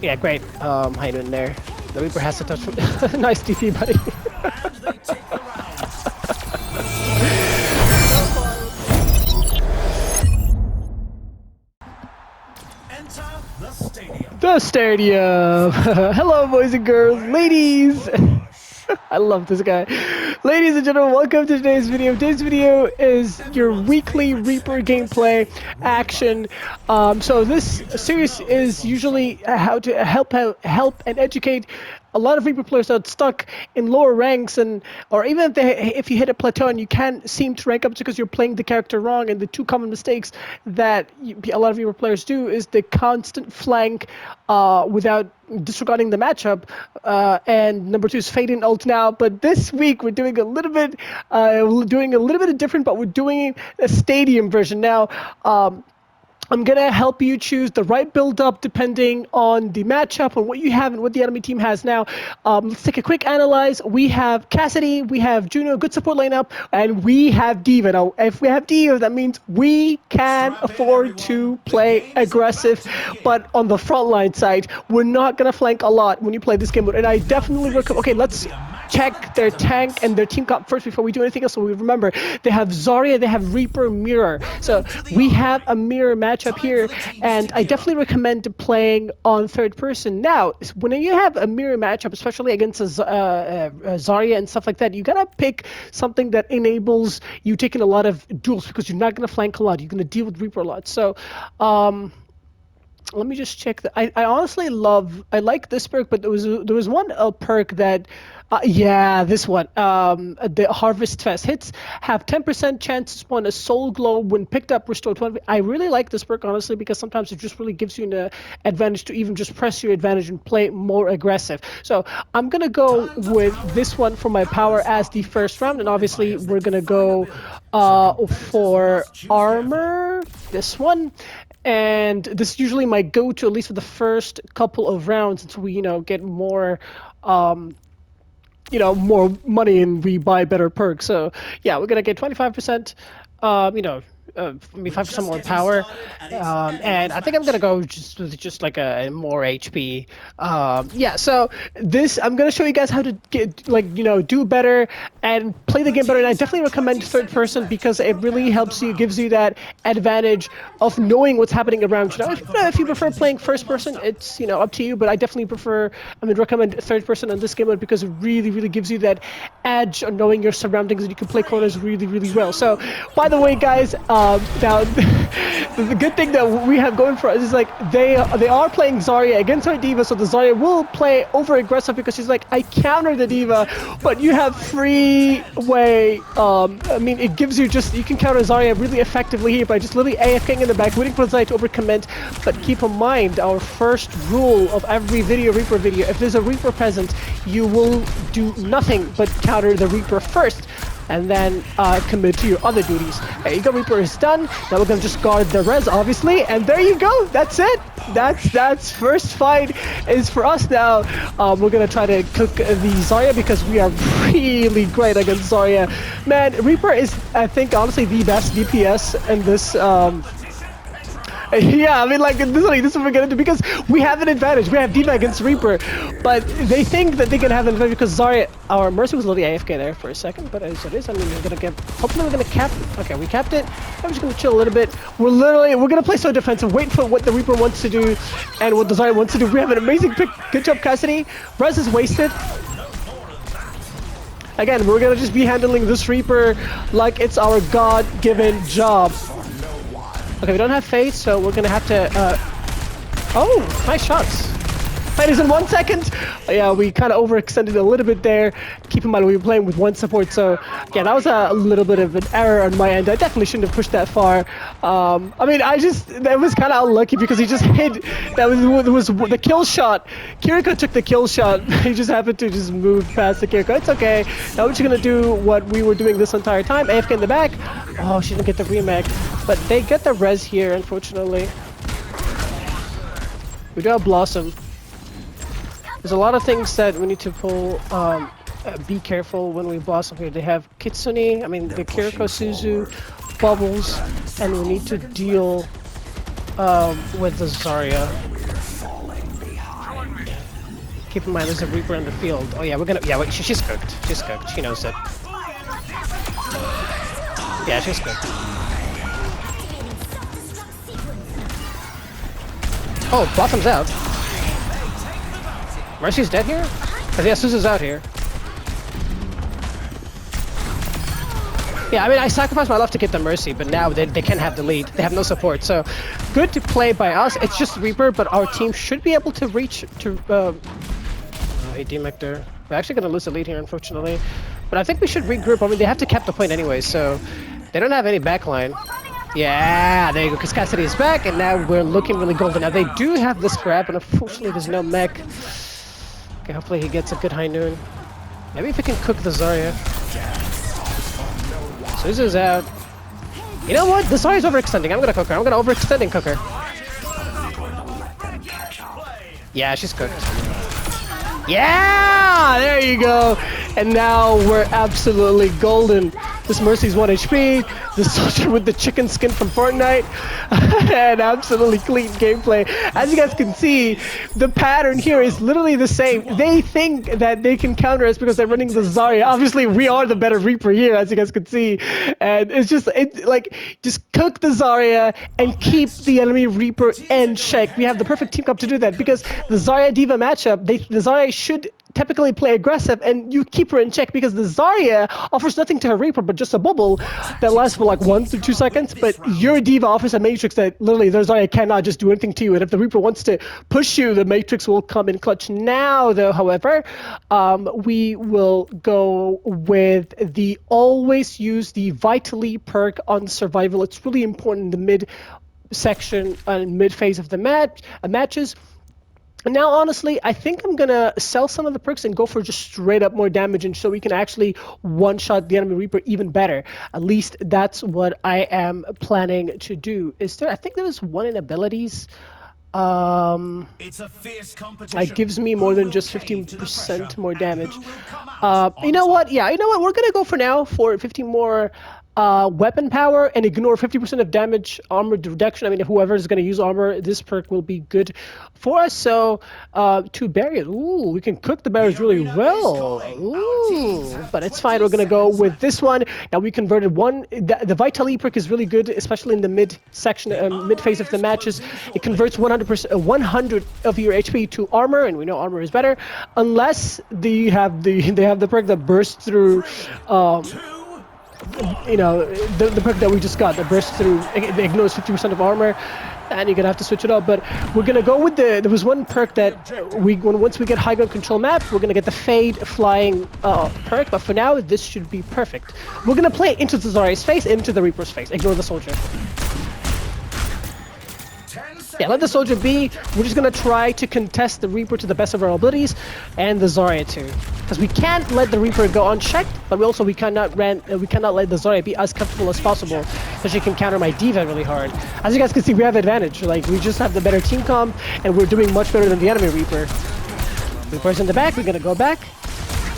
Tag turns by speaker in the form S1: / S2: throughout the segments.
S1: Yeah, great. How you doing there? The Reaper has to touch. Nice TP, buddy. The stadium. Hello, boys and girls, ladies. I love this guy. Ladies and gentlemen, welcome to today's video. Today's video is your weekly Reaper gameplay action. So this series is usually how to help and educate a lot of Reaper players that are stuck in lower ranks, or even if you hit a plateau and you can't seem to rank up because you're playing the character wrong. And the two common mistakes that a lot of Reaper players do is the constant flank without disregarding the matchup, and number two is fade in ult now. But this week we're doing a little bit different, but we're doing a stadium version now. I'm gonna help you choose the right build-up depending on the matchup and what you have and what the enemy team has now. Let's take a quick analyze. We have Cassidy, we have Juno, good support lineup, and we have D.Va. Now, if we have D.Va, that means we can afford to play aggressive, but on the frontline side, we're not gonna flank a lot when you play this game mode. And I definitely recommend. Okay, let's check their tank and their team comp first before we do anything else. So we remember they have Zarya, they have Reaper, Mirror. So we have a mirror matchup here, and I definitely recommend playing on third person. Now, when you have a mirror matchup, especially against a Zarya and stuff like that, you gotta pick something that enables you taking a lot of duels, because you're not gonna flank a lot. You're gonna deal with Reaper a lot. So let me just check. I honestly like this perk, but there was one perk that. Yeah, this one. The Harvest Fest hits have 10% chance to spawn a Soul Globe when picked up, restore 20. I really like this perk, honestly, because sometimes it just really gives you an advantage to even just press your advantage and play more aggressive. So I'm going to go with this one for my power as the first round, and obviously we're going to go for armor, this one. And this is usually my go-to, at least for the first couple of rounds, until we, get more... more money and we buy better perks. So yeah, we're gonna get 25%, 5% more power, and I think I'm gonna go just like a more HP. Yeah, so this I'm gonna show you guys how to get do better and play the game better. And I definitely recommend third person because it really helps you, gives you that advantage of knowing what's happening around you. If you prefer playing first person, it's up to you. But I definitely recommend third person on this game mode because it really gives you that edge on knowing your surroundings, and you can play corners really well. So by the way, guys. Now, the good thing that we have going for us is they are playing Zarya against our D.Va, so the Zarya will play over aggressive because she's like, I counter the D.Va, but you have free way. It gives you you can counter Zarya really effectively here by just literally AFKing in the back, waiting for Zarya to overcommit. But keep in mind, our first rule of every Reaper video, if there's a Reaper present, you will do nothing but counter the Reaper first, and then commit to your other duties. There you go, Reaper is done. Now we're gonna just guard the res, obviously, and there you go. That's it. That's first fight is for us now. We're gonna try to cook the Zarya because we are really great against Zarya. Man, Reaper is, I think, honestly the best DPS in this. Yeah, this is what we're gonna do because we have an advantage. We have D.Va against Reaper, but they think that they can have an advantage because Zarya, our Mercy was literally AFK there for a second, but as it is, hopefully we're gonna cap. Okay, we capped it. I'm just gonna chill a little bit. We're gonna play so defensive, wait for what the Reaper wants to do and what the Zarya wants to do. We have an amazing pick. Good job, Cassidy. Res is wasted. Again, we're gonna just be handling this Reaper like it's our God-given job. Okay, we don't have faith, so we're gonna have to, oh, nice shots. Fight is in 1 second. Yeah, we kind of overextended a little bit there. Keep in mind, we were playing with one support, so yeah, that was a little bit of an error on my end. I definitely shouldn't have pushed that far. That was kind of unlucky because he just hit. That was the kill shot. Kiriko took the kill shot. He just happened to just move past the Kiriko. It's okay. Now we're just gonna do what we were doing this entire time. AFK in the back. Oh, she didn't get the remake, but they get the res here, unfortunately. We do have Blossom. There's a lot of things that we need to pull, be careful when we Blossom here. They have Kitsune, the Kiriko, Suzu, Bubbles, and we need to deal with the Zarya. Keep in mind, there's a Reaper in the field. Oh yeah, we're gonna. Yeah, wait, she's cooked. She's cooked. She knows it. Yeah, she's cooked. Oh, Blossom's out. Mercy's dead here? Cause yeah, Suzu's out here. Yeah, I mean, I sacrificed my life to get the Mercy, but now they can't have the lead. They have no support, so good to play by us. It's just Reaper, but our team should be able to reach to. Hey, D-Mector. We're actually going to lose the lead here, unfortunately. But I think we should regroup. I mean, they have to cap the point anyway, so they don't have any backline. Yeah, there you go, because Cassidy is back, and now we're looking really golden. Now, they do have this grab, and unfortunately, there's no mech. Okay, hopefully he gets a good high noon. Maybe if we can cook the Zarya. Suzu's out. You know what? The Zarya's overextending. I'm gonna cook her. I'm gonna overextend and cook her. Yeah, she's cooked. Yeah! There you go. And now we're absolutely golden. This Mercy's 1 HP. The soldier with the chicken skin from Fortnite. And absolutely clean gameplay. As you guys can see, the pattern here is literally the same. They think that they can counter us because they're running the Zarya. Obviously, we are the better Reaper here, as you guys can see. And it's just cook the Zarya and keep the enemy Reaper in check. We have the perfect team comp to do that because the Zarya D.Va matchup, the Zarya should typically play aggressive and you keep her in check because the Zarya offers nothing to her Reaper but just a bubble that lasts for like 1 to 2 seconds, but your D.Va offers a Matrix that literally the Zarya cannot just do anything to you, and if the Reaper wants to push you, the Matrix will come in clutch. Now though, however, we will go with the always use the Vitally perk on survival. It's really important in the mid section and mid phase of the matches. And now, honestly, I think I'm gonna sell some of the perks and go for just straight up more damage, and so we can actually one-shot the enemy Reaper even better. At least that's what I am planning to do. I think there was one in abilities.
S2: It's a fierce competition.
S1: It gives me more than just 15% more damage. You know what? Yeah, you know what? We're gonna go for now for 15 more weapon power and ignore 50% of damage armor reduction. I mean, whoever is going to use armor, this perk will be good for us. So, two barriers. Ooh, we can cook the barriers really well. Ooh, but it's fine. We're going to go with this one. Now, we converted one. The Vitally perk is really good, especially in the mid section, mid phase of the matches. It converts 100 of your HP to armor, and we know armor is better, unless they have the perk that bursts through. You know, the perk that we just got that bursts through, it ignores 50% of armor, and you're gonna have to switch it up. But we're gonna go with there was one perk that once we get high ground control map, we're gonna get the fade flying perk. But for now, this should be perfect. We're gonna play into the Zarya's face, into the Reaper's face. Ignore the soldier. Yeah, let the soldier be. We're just gonna try to contest the Reaper to the best of our abilities, and the Zarya too, because we can't let the Reaper go unchecked, but we cannot let the Zarya be as comfortable as possible, because she can counter my D.Va really hard. As you guys can see, we have advantage. Like, we just have the better team comp, and we're doing much better than the enemy Reaper. Reaper's in the back. We're gonna go back.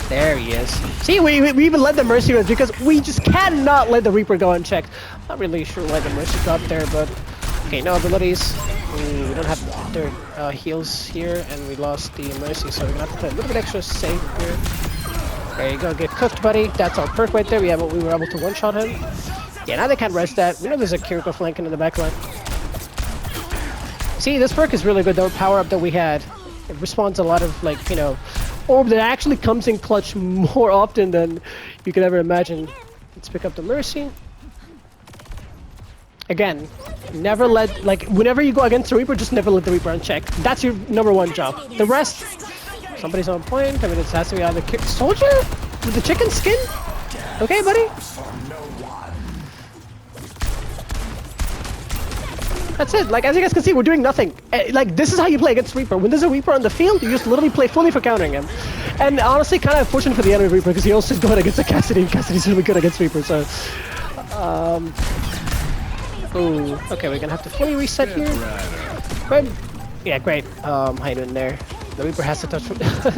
S1: There he is. See, we even let the Mercy run because we just cannot let the Reaper go unchecked. Not really sure why the Mercy dropped there, but okay, no abilities. Ooh, we don't have their heals here, and we lost the Mercy, so we're gonna have to play a little bit extra safe here. There you go, get cooked, buddy. That's our perk right there. We were able to one-shot him. Yeah, now they can't rest that. We know there's a Kiriko flanking in the backline. See, this perk is really good. The power up that we had, it responds a lot of, like, you know, orb that actually comes in clutch more often than you could ever imagine. Let's pick up the Mercy. Again, never let, like, whenever you go against the Reaper, just never let the Reaper uncheck. That's your #1 job. The rest, somebody's on point. I mean, it has to be either soldier with the chicken skin. Okay, buddy. That's it. Like, as you guys can see, we're doing nothing. Like, this is how you play against Reaper. When there's a Reaper on the field, you just literally play fully for countering him. And honestly, kind of unfortunate for the enemy Reaper because he also is going against the Cassidy, and Cassidy's really good against Reaper. So, ooh, okay, we're gonna have to fully reset here. Great. Yeah, great. Hide in there. The Reaper has to touch.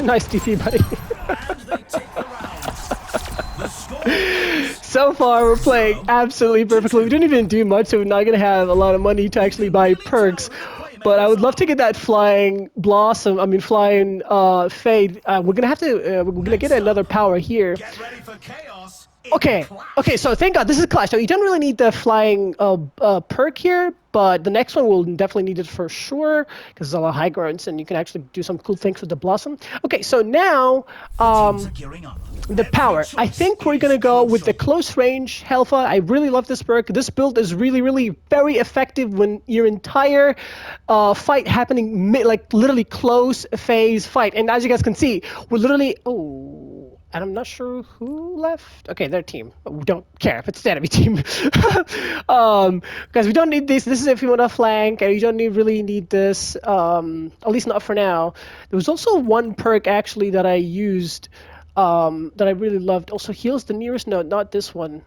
S1: Nice TP, buddy. So far, we're playing absolutely perfectly. We didn't even do much, so we're not gonna have a lot of money to actually buy perks. But I would love to get that flying blossom. I mean, flying fade. We're gonna have to. We're gonna get another power here.
S2: Get ready for chaos.
S1: Okay. Okay. So thank God this is Clash. So you don't really need the flying perk here, but the next one will definitely need it for sure because it's a lot of high grounds and you can actually do some cool things with the blossom. Okay. So now the power. I think we're gonna go with the close range Hellfire. I really love this perk. This build is really very effective when your entire fight happening like literally close phase fight. And as you guys can see, we're literally and I'm not sure who left. Okay, their team. We don't care if it's the enemy team. Because we don't need this. This is if you want to flank, and you don't really need this. At least not for now. There was also one perk actually that I used that I really loved. Also heals the nearest. No, not this one.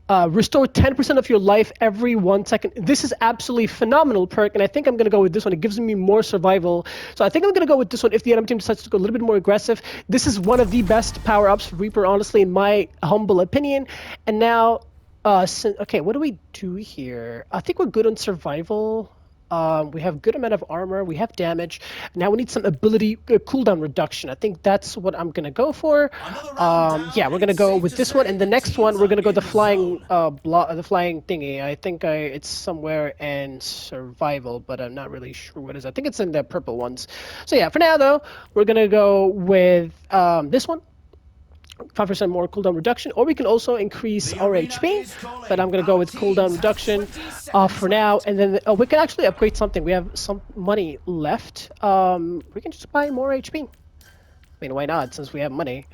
S1: Restore 10% of your life every 1 second. This is absolutely phenomenal perk, and I think I'm going to go with this one. It gives me more survival. So I think I'm going to go with this one if the enemy team decides to go a little bit more aggressive. This is one of the best power-ups for Reaper, honestly, in my humble opinion. And now, okay, what do we do here? I think we're good on survival. We have good amount of armor. We have damage. Now we need some ability cooldown reduction. I think that's what I'm gonna go for. Yeah, we're gonna go with this one, and the next one we're gonna go the flying the flying thingy. I think it's somewhere in survival, but I'm not really sure what it is. I think it's in the purple ones. So yeah, for now though, we're gonna go with this one. 5% more cooldown reduction, or we can also increase our HP, but I'm going to go with cooldown reduction for now, and then we can actually upgrade something. We have some money left. We can just buy more HP. I mean, why not, since we have money?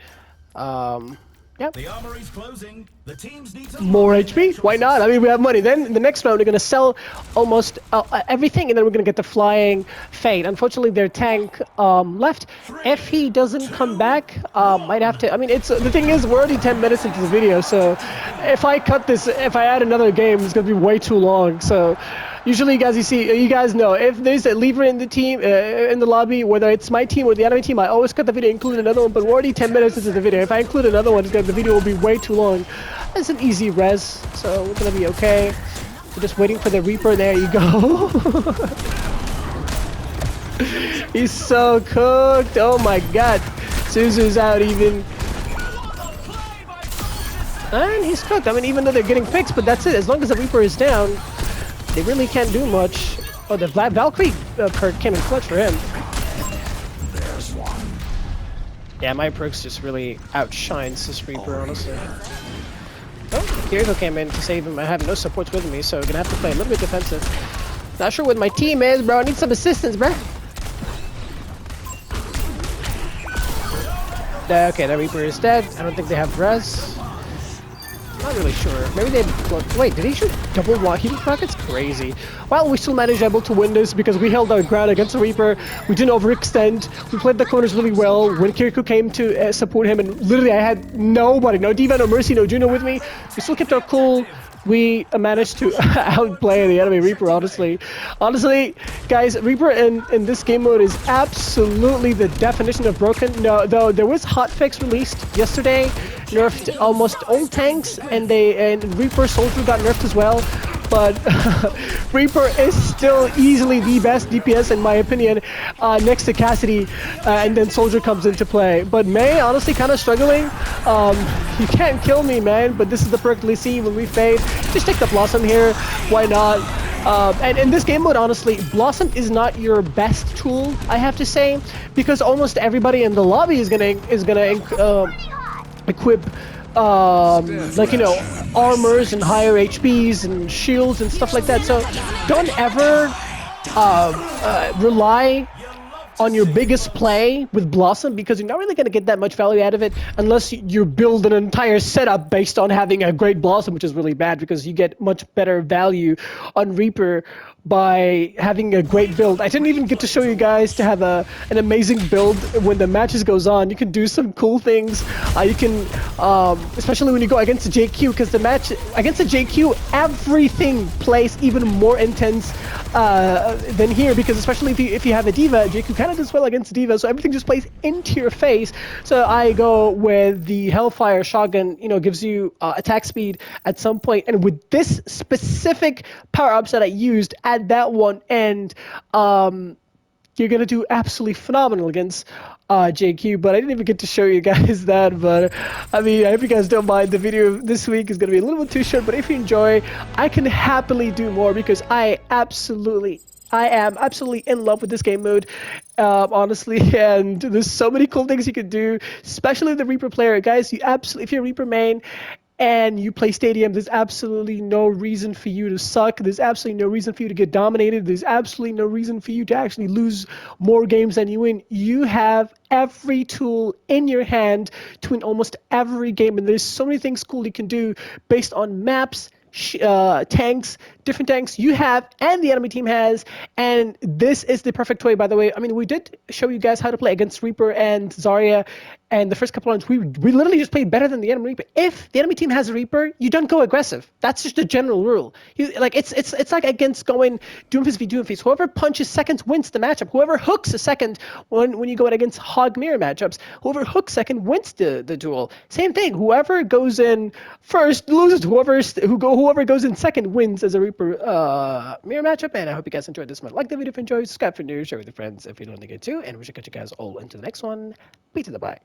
S1: Yeah.
S2: The armory's closing. The teams need to
S1: More HP? Why not? I mean, we have money. Then in the next round, we're going to sell almost everything, and then we're going to get the flying fade. Unfortunately, their tank left. If he doesn't come back, might have to. I mean, it's the thing is, we're already 10 minutes into the video, so if I cut this, if I add another game, it's going to be way too long. So usually, you guys know if there's a lever in the team, in the lobby, whether it's my team or the enemy team, I always cut the video, include another one. But we're already 10 minutes into the video. If I include another one, the video will be way too long. It's an easy res, so we're gonna be okay. We're just waiting for the Reaper. There you go. He's so cooked. Oh my god. Suzu's out even. And he's cooked. I mean, even though they're getting fixed, but that's it. As long as the Reaper is down, they really can't do much. Oh, the Valkyrie perk came in clutch for him. Yeah, my perks just really outshines this Reaper, honestly. Oh, Kiriko came in to save him. I have no supports with me, so I'm gonna have to play a little bit defensive. Not sure what my team is, bro. I need some assistance, bro. Okay, the Reaper is dead. I don't think they have res. Not really sure. Maybe they... Wait, did he shoot double healing rockets? Crazy. Well, we still managed able to win this because we held our ground against the Reaper. We didn't overextend. We played the corners really well. When Kiriko came to support him, and literally I had nobody, no D.Va, no Mercy, no Juno with me. We still kept our cool. We managed to outplay the enemy Reaper, honestly. Honestly, guys, Reaper in this game mode is absolutely the definition of broken. No, though there was hotfix released yesterday, nerfed almost all tanks, and Reaper Soldier got nerfed as well. But Reaper is still easily the best DPS in my opinion, next to Cassidy, and then Soldier comes into play. But Mei, honestly, kind of struggling. You can't kill me, man, but this is the perk we see when we fade. Just take the Blossom here, why not? And in this game mode, honestly, Blossom is not your best tool, I have to say, because almost everybody in the lobby is gonna equip like, you know, armors and higher HPs and shields and stuff like that. So don't ever rely on your biggest play with Blossom, because you're not really going to get that much value out of it unless you build an entire setup based on having a great Blossom, which is really bad because you get much better value on Reaper by having a great build. I didn't even get to show you guys to have an amazing build when the matches goes on. You can do some cool things. You can, especially when you go against the JQ, because the match against the JQ, everything plays even more intense than here, because especially if you have a D.Va, JQ kind of does well against D.Va, so everything just plays into your face. So I go with the Hellfire Shotgun, you know, gives you attack speed at some point, and with this specific power-ups that I used, add that one, and you're gonna do absolutely phenomenal against JQ. But I didn't even get to show you guys that. But I mean, I hope you guys don't mind. The video this week is gonna be a little bit too short. But if you enjoy, I can happily do more because I am absolutely in love with this game mode, honestly, and there's so many cool things you can do, especially the Reaper player. Guys, if you're a Reaper main and you play Stadium, there's absolutely no reason for you to suck. There's absolutely no reason for you to get dominated. There's absolutely no reason for you to actually lose more games than you win. You have every tool in your hand to win almost every game, and there's so many things cool you can do based on maps, tanks, different tanks you have and the enemy team has, and this is the perfect way. By the way, I mean, we did show you guys how to play against Reaper and Zarya, and the first couple rounds we literally just played better than the enemy Reaper. If the enemy team has a Reaper, you don't go aggressive. That's just a general rule. It's like against going Doomfist v Doomfist. Whoever punches second wins the matchup. Whoever hooks a second when you go in against Hog Mirror matchups, whoever hooks second wins the duel. Same thing. Whoever goes in first loses. Whoever goes in second wins as a Reaper mirror matchup. And I hope you guys enjoyed this one. Like the video if you enjoyed, subscribe for new, share with your friends if you don't think it too, and we should catch you guys all into the next one. Peace to the bye.